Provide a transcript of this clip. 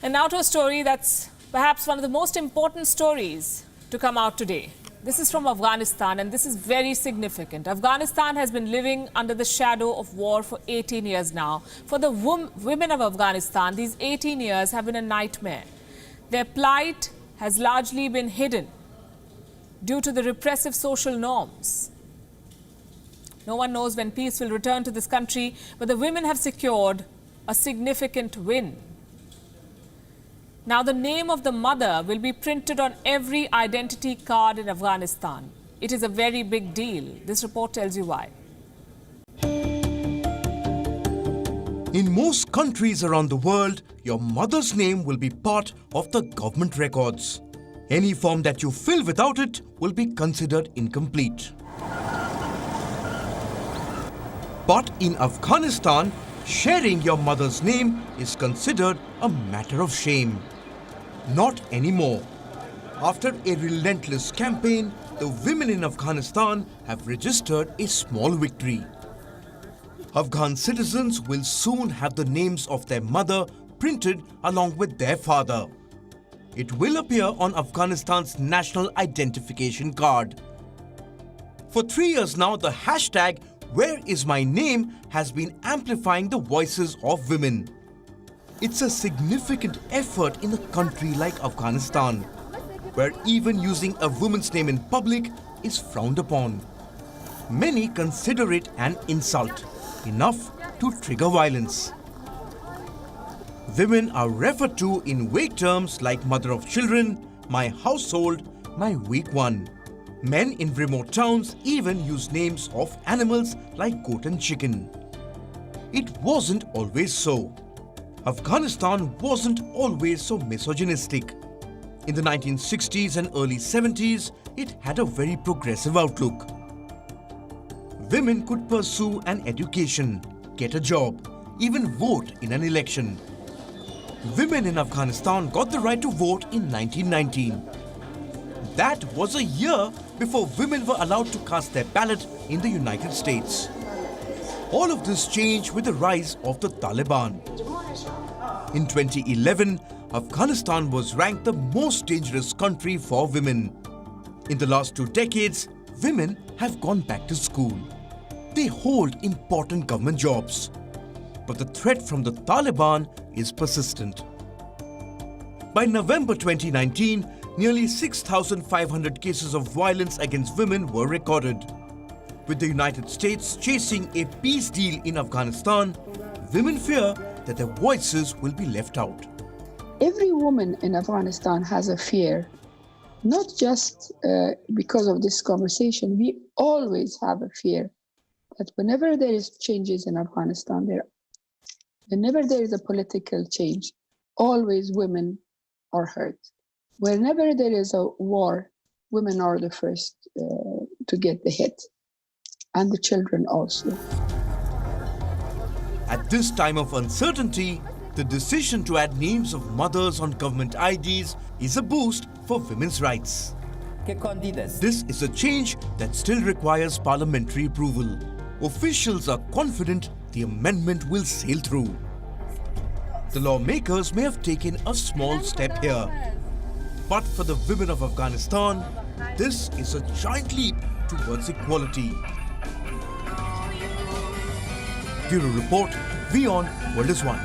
And now to a story that's perhaps one of the most important stories to come out today. This is from Afghanistan, and this is very significant. Afghanistan has been living under the shadow of war for 18 years now. For the women of Afghanistan, these 18 years have been a nightmare. Their plight has largely been hidden due to the repressive social norms. No one knows when peace will return to this country, but the women have secured a significant win. Now, the name of the mother will be printed on every identity card in Afghanistan. It is a very big deal. This report tells you why. In most countries around the world, your mother's name will be part of the government records. Any form that you fill without it will be considered incomplete. But in Afghanistan, sharing your mother's name is considered a matter of shame. Not anymore. After a relentless campaign, the women in Afghanistan have registered a small victory. Afghan citizens will soon have the names of their mother printed along with their father. It will appear on Afghanistan's national identification card. For 3 years now, the hashtag #WhereIsMyName has been amplifying the voices of women. It's a significant effort in a country like Afghanistan, where even using a woman's name in public is frowned upon. Many consider it an insult, enough to trigger violence. Women are referred to in vague terms like mother of children, my household, my weak one. Men in remote towns even use names of animals like goat and chicken. It wasn't always so. Afghanistan wasn't always so misogynistic. In the 1960s and early 70s, it had a very progressive outlook. Women could pursue an education, get a job, even vote in an election. Women in Afghanistan got the right to vote in 1919. That was a year before women were allowed to cast their ballot in the United States. All of this changed with the rise of the Taliban. In 2011, Afghanistan was ranked the most dangerous country for women. In the last 2 decades, women have gone back to school. They hold important government jobs. But the threat from the Taliban is persistent. By November 2019, nearly 6,500 cases of violence against women were recorded. With the United States chasing a peace deal in Afghanistan, women fear that their voices will be left out. Every woman in Afghanistan has a fear, not just because of this conversation. We always have a fear that whenever there is changes in Afghanistan, whenever there is a political change, always women are hurt. Whenever there is a war, women are the first to get the hit, and the children also. At this time of uncertainty, the decision to add names of mothers on government IDs is a boost for women's rights. This is a change that still requires parliamentary approval. Officials are confident the amendment will sail through. The lawmakers may have taken a small step here. But for the women of Afghanistan, this is a giant leap towards equality. Bureau Report, WION World is One.